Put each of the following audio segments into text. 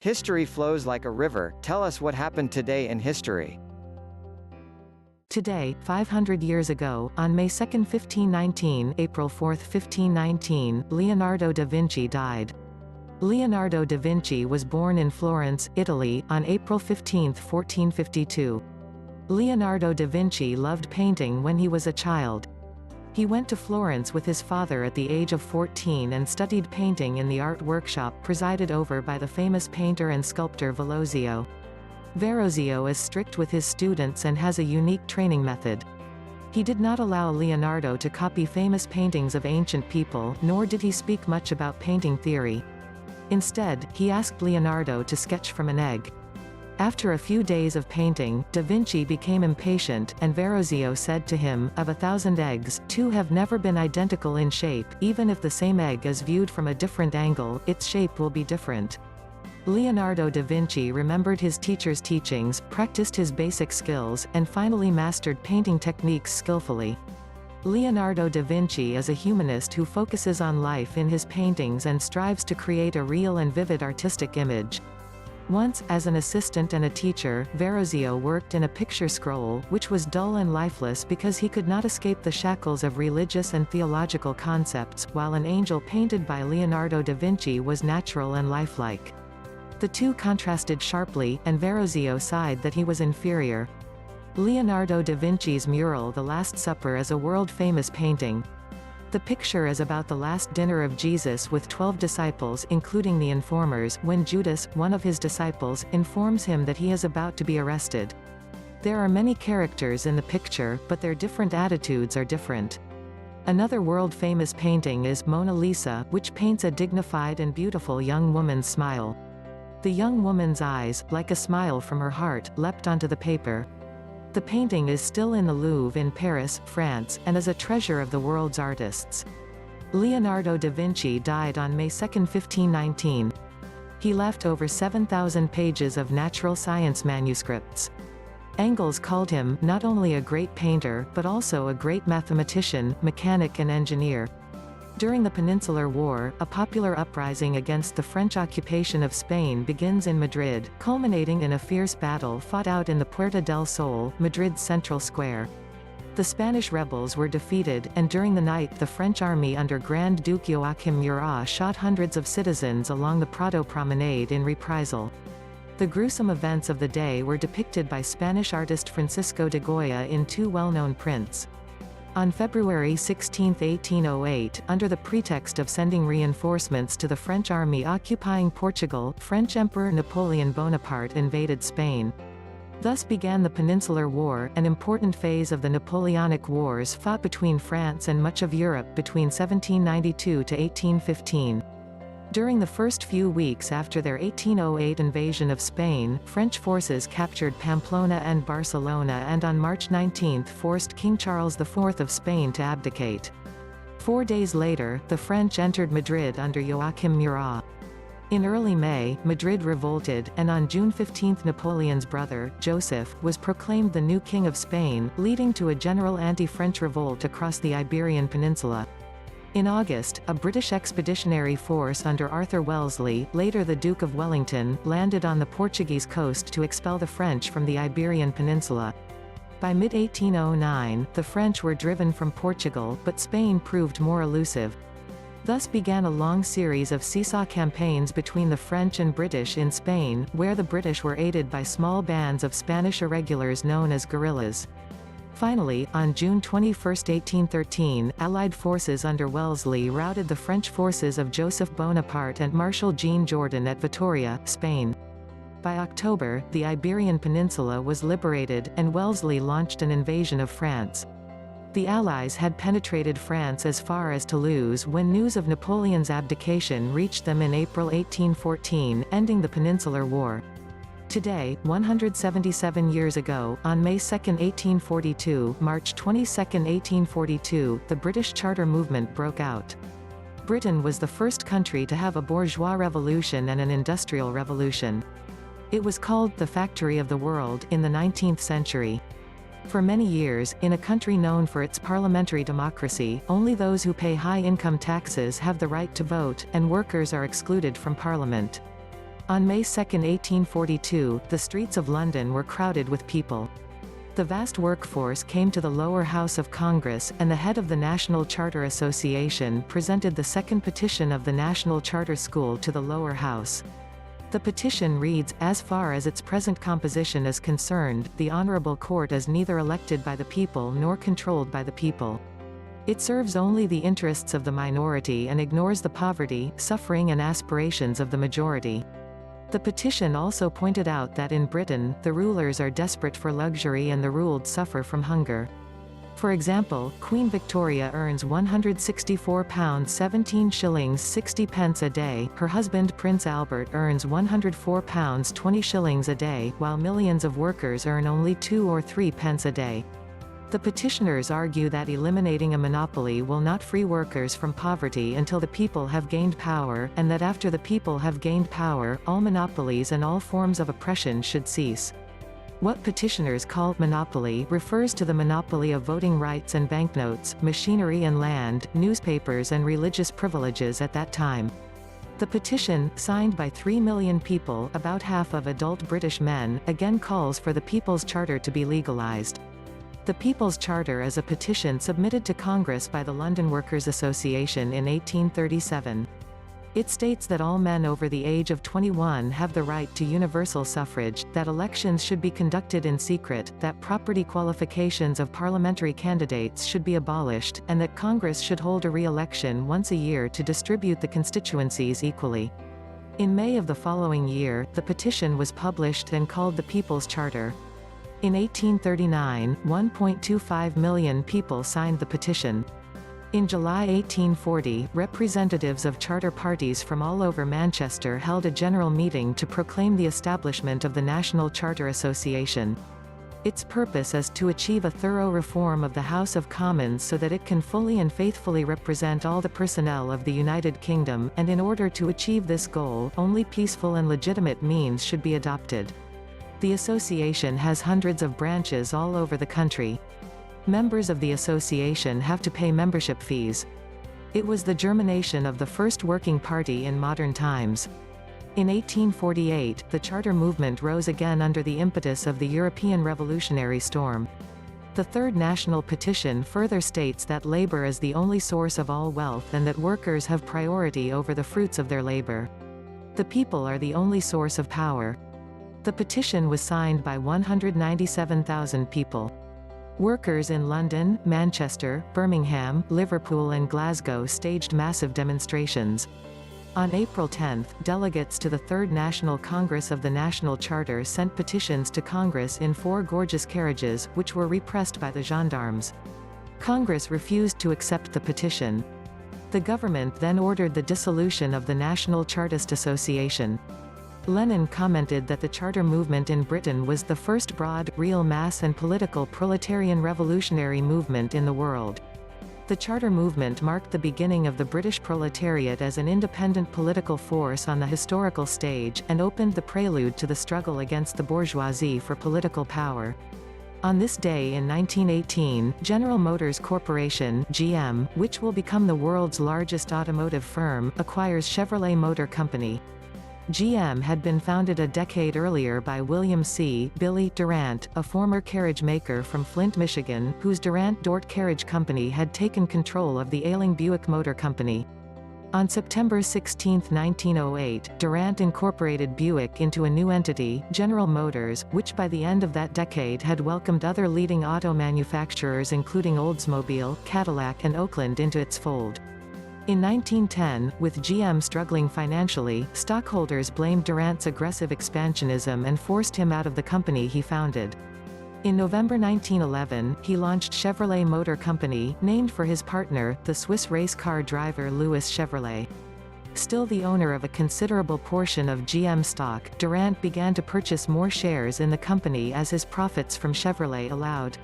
History flows like a river. Tell us what happened today in history. Today, 500 years ago, on May 2, 1519, April 4, 1519, Leonardo da Vinci died. Leonardo da Vinci was born in Florence, Italy, on April 15, 1452. Leonardo da Vinci loved painting when he was a child. He went to Florence with his father at the age of 14 and studied painting in the art workshop presided over by the famous painter and sculptor Verrocchio. Verrocchio is strict with his students and has a unique training method. He did not allow Leonardo to copy famous paintings of ancient people, nor did he speak much about painting theory. Instead, he asked Leonardo to sketch from an egg. After a few days of painting, Da Vinci became impatient, and Verrocchio said to him, "Of 1,000 eggs, 2 have never been identical in shape. Even if the same egg is viewed from a different angle, its shape will be different." Leonardo da Vinci remembered his teacher's teachings, practiced his basic skills, and finally mastered painting techniques skillfully. Leonardo da Vinci is a humanist who focuses on life in his paintings and strives to create a real and vivid artistic image. Once, as an assistant and a teacher, Verrocchio worked in a picture scroll, which was dull and lifeless because he could not escape the shackles of religious and theological concepts, while an angel painted by Leonardo da Vinci was natural and lifelike. The two contrasted sharply, and Verrocchio sighed that he was inferior. Leonardo da Vinci's mural The Last Supper is a world-famous painting. The picture is about the last dinner of Jesus with 12 disciples, including the informers, when Judas, one of his disciples, informs him that he is about to be arrested. There are many characters in the picture, but their different attitudes are different. Another world-famous painting is Mona Lisa, which paints a dignified and beautiful young woman's smile. The young woman's eyes, like a smile from her heart, leapt onto the paper. The painting is still in the Louvre in Paris, France, and is a treasure of the world's artists. Leonardo da Vinci died on May 2, 1519. He left over 7,000 pages of natural science manuscripts. Engels called him not only a great painter, but also a great mathematician, mechanic and engineer. During the Peninsular War, a popular uprising against the French occupation of Spain begins in Madrid, culminating in a fierce battle fought out in the Puerta del Sol, Madrid's central square. The Spanish rebels were defeated, and during the night the French army under Grand Duke Joachim Murat shot hundreds of citizens along the Prado Promenade in reprisal. The gruesome events of the day were depicted by Spanish artist Francisco de Goya in 2 well-known prints. On February 16, 1808, under the pretext of sending reinforcements to the French army occupying Portugal, French Emperor Napoleon Bonaparte invaded Spain. Thus began the Peninsular War, an important phase of the Napoleonic Wars fought between France and much of Europe between 1792 to 1815. During the first few weeks after their 1808 invasion of Spain, French forces captured Pamplona and Barcelona and on March 19 forced King Charles IV of Spain to abdicate. 4 days later, the French entered Madrid under Joachim Murat. In early May, Madrid revolted, and on June 15 Napoleon's brother, Joseph, was proclaimed the new king of Spain, leading to a general anti-French revolt across the Iberian Peninsula. In August, a British expeditionary force under Arthur Wellesley, later the Duke of Wellington, landed on the Portuguese coast to expel the French from the Iberian Peninsula. By mid-1809, the French were driven from Portugal, but Spain proved more elusive. Thus began a long series of seesaw campaigns between the French and British in Spain, where the British were aided by small bands of Spanish irregulars known as guerrillas. Finally, on June 21, 1813, Allied forces under Wellesley routed the French forces of Joseph Bonaparte and Marshal Jean Jourdan at Vitoria, Spain. By October, the Iberian Peninsula was liberated, and Wellesley launched an invasion of France. The Allies had penetrated France as far as Toulouse when news of Napoleon's abdication reached them in April 1814, ending the Peninsular War. Today, 177 years ago, on May 2, 1842, March 22, 1842, the British Charter movement broke out. Britain was the first country to have a bourgeois revolution and an industrial revolution. It was called the factory of the world in the 19th century. For many years, in a country known for its parliamentary democracy, only those who pay high income taxes have the right to vote, and workers are excluded from parliament. On May 2, 1842, the streets of London were crowded with people. The vast workforce came to the lower house of Congress, and the head of the National Charter Association presented the second petition of the National Charter School to the lower house. The petition reads, "As far as its present composition is concerned, the Honorable Court is neither elected by the people nor controlled by the people. It serves only the interests of the minority and ignores the poverty, suffering and aspirations of the majority." The petition also pointed out that in Britain, the rulers are desperate for luxury and the ruled suffer from hunger. For example, Queen Victoria earns £164 17 shillings 60 pence a day, her husband Prince Albert earns £104 20 shillings a day, while millions of workers earn only 2 or 3 pence a day. The petitioners argue that eliminating a monopoly will not free workers from poverty until the people have gained power, and that after the people have gained power, all monopolies and all forms of oppression should cease. What petitioners call monopoly refers to the monopoly of voting rights and banknotes, machinery and land, newspapers and religious privileges at that time. The petition, signed by 3 million people, about half of adult British men, again calls for the People's Charter to be legalised. The People's Charter is a petition submitted to Congress by the London Workers' Association in 1837. It states that all men over the age of 21 have the right to universal suffrage, that elections should be conducted in secret, that property qualifications of parliamentary candidates should be abolished, and that Congress should hold a re-election once a year to distribute the constituencies equally. In May of the following year, the petition was published and called the People's Charter. In 1839, 1.25 million people signed the petition. In July 1840, representatives of charter parties from all over Manchester held a general meeting to proclaim the establishment of the National Charter Association. Its purpose is to achieve a thorough reform of the House of Commons so that it can fully and faithfully represent all the personnel of the United Kingdom, and in order to achieve this goal, only peaceful and legitimate means should be adopted. The association has hundreds of branches all over the country. Members of the association have to pay membership fees. It was the germination of the first working party in modern times. In 1848, the charter movement rose again under the impetus of the European revolutionary storm. The Third National Petition further states that labor is the only source of all wealth and that workers have priority over the fruits of their labor. The people are the only source of power. The petition was signed by 197,000 people. Workers in London, Manchester, Birmingham, Liverpool and Glasgow staged massive demonstrations. On April 10, delegates to the Third National Congress of the National Charter sent petitions to Congress in 4 gorgeous carriages, which were repressed by the gendarmes. Congress refused to accept the petition. The government then ordered the dissolution of the National Chartist Association. Lenin commented that the charter movement in Britain was the first broad, real mass and political proletarian revolutionary movement in the world. The charter movement marked the beginning of the British proletariat as an independent political force on the historical stage, and opened the prelude to the struggle against the bourgeoisie for political power. On this day in 1918, General Motors Corporation (GM), which will become the world's largest automotive firm, acquires Chevrolet Motor Company. GM had been founded a decade earlier by William C. Billy Durant, a former carriage maker from Flint, Michigan, whose Durant-Dort Carriage Company had taken control of the ailing Buick Motor Company. On September 16, 1908, Durant incorporated Buick into a new entity, General Motors, which by the end of that decade had welcomed other leading auto manufacturers including Oldsmobile, Cadillac and Oakland into its fold. In 1910, with GM struggling financially, stockholders blamed Durant's aggressive expansionism and forced him out of the company he founded. In November 1911, he launched Chevrolet Motor Company, named for his partner, the Swiss race car driver Louis Chevrolet. Still the owner of a considerable portion of GM stock, Durant began to purchase more shares in the company as his profits from Chevrolet allowed.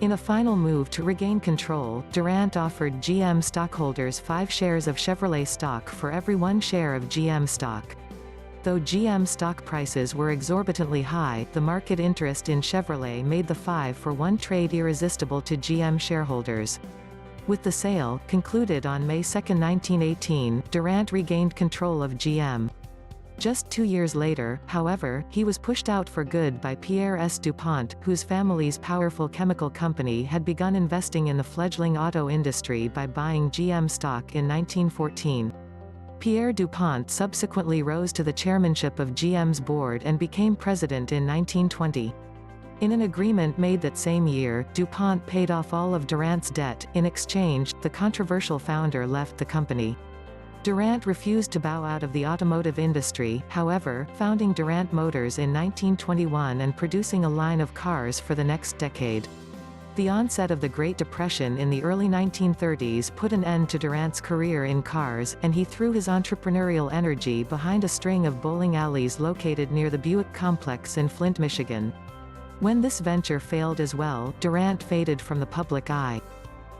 In a final move to regain control, Durant offered GM stockholders 5 shares of Chevrolet stock for every 1 share of GM stock. Though GM stock prices were exorbitantly high, the market interest in Chevrolet made the 5-for-1 trade irresistible to GM shareholders. With the sale, concluded on May 2, 1918, Durant regained control of GM. Just 2 years later, however, he was pushed out for good by Pierre S. DuPont, whose family's powerful chemical company had begun investing in the fledgling auto industry by buying GM stock in 1914. Pierre DuPont subsequently rose to the chairmanship of GM's board and became president in 1920. In an agreement made that same year, DuPont paid off all of Durant's debt. In exchange, the controversial founder left the company. Durant refused to bow out of the automotive industry, however, founding Durant Motors in 1921 and producing a line of cars for the next decade. The onset of the Great Depression in the early 1930s put an end to Durant's career in cars, and he threw his entrepreneurial energy behind a string of bowling alleys located near the Buick complex in Flint, Michigan. When this venture failed as well, Durant faded from the public eye.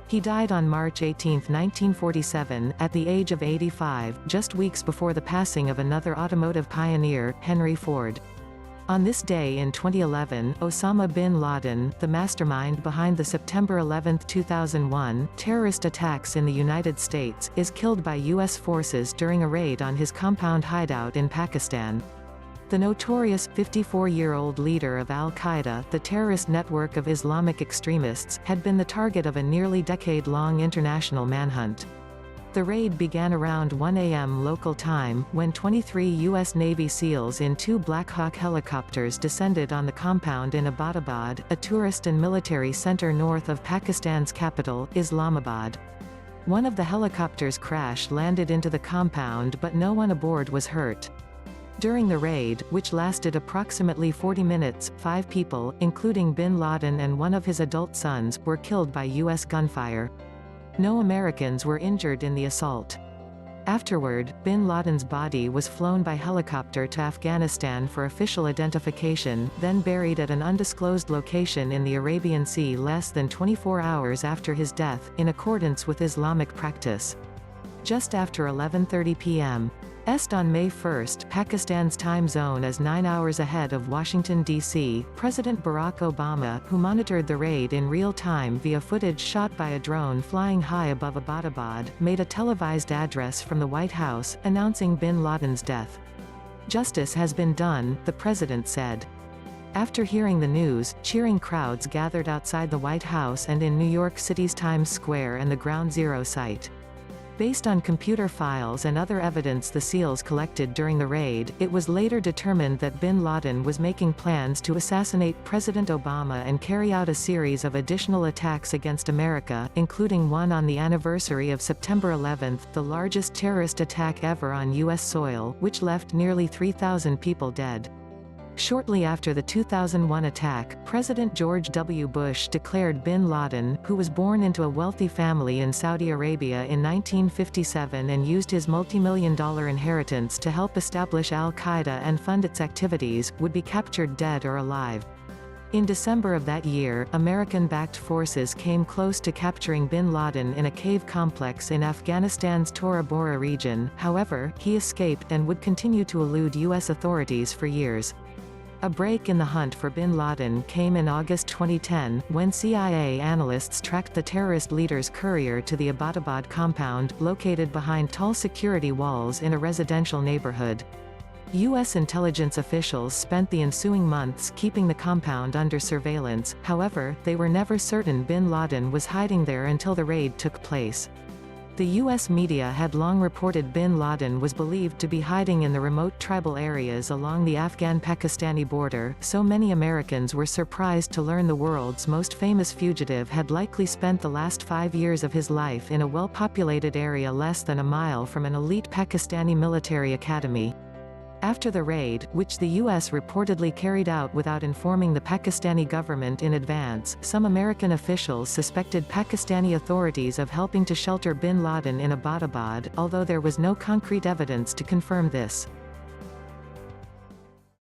He died on March 18, 1947, at the age of 85, just weeks before the passing of another automotive pioneer, Henry Ford. On this day in 2011, Osama bin Laden, the mastermind behind the September 11, 2001, terrorist attacks in the United States, is killed by U.S. forces during a raid on his compound hideout in Pakistan. The notorious 54-year-old leader of al-Qaeda, the terrorist network of Islamic extremists, had been the target of a nearly decade-long international manhunt. The raid began around 1 a.m. local time, when 23 U.S. Navy SEALs in 2 Black Hawk helicopters descended on the compound in Abbottabad, a tourist and military center north of Pakistan's capital, Islamabad. One of the helicopters crash-landed into the compound but no one aboard was hurt. During the raid, which lasted approximately 40 minutes, 5 people, including bin Laden and one of his adult sons, were killed by U.S. gunfire. No Americans were injured in the assault. Afterward, bin Laden's body was flown by helicopter to Afghanistan for official identification, then buried at an undisclosed location in the Arabian Sea less than 24 hours after his death, in accordance with Islamic practice. Just after 11:30 p.m. Est on May 1, Pakistan's time zone is 9 hours ahead of Washington, D.C., President Barack Obama, who monitored the raid in real time via footage shot by a drone flying high above Abbottabad, made a televised address from the White House, announcing bin Laden's death. "Justice has been done," the president said. After hearing the news, cheering crowds gathered outside the White House and in New York City's Times Square and the Ground Zero site. Based on computer files and other evidence the SEALs collected during the raid, it was later determined that bin Laden was making plans to assassinate President Obama and carry out a series of additional attacks against America, including one on the anniversary of September 11, the largest terrorist attack ever on U.S. soil, which left nearly 3,000 people dead. Shortly after the 2001 attack, President George W. Bush declared bin Laden, who was born into a wealthy family in Saudi Arabia in 1957 and used his multi-million-dollar inheritance to help establish al-Qaeda and fund its activities, would be captured dead or alive. In December of that year, American-backed forces came close to capturing bin Laden in a cave complex in Afghanistan's Tora Bora region. However, he escaped and would continue to elude U.S. authorities for years. A break in the hunt for bin Laden came in August 2010, when CIA analysts tracked the terrorist leader's courier to the Abbottabad compound, located behind tall security walls in a residential neighborhood. U.S. intelligence officials spent the ensuing months keeping the compound under surveillance, however, they were never certain bin Laden was hiding there until the raid took place. The U.S. media had long reported bin Laden was believed to be hiding in the remote tribal areas along the Afghan-Pakistani border, so many Americans were surprised to learn the world's most famous fugitive had likely spent the last 5 years of his life in a well-populated area less than a mile from an elite Pakistani military academy. After the raid, which the U.S. reportedly carried out without informing the Pakistani government in advance, some American officials suspected Pakistani authorities of helping to shelter bin Laden in Abbottabad, although there was no concrete evidence to confirm this.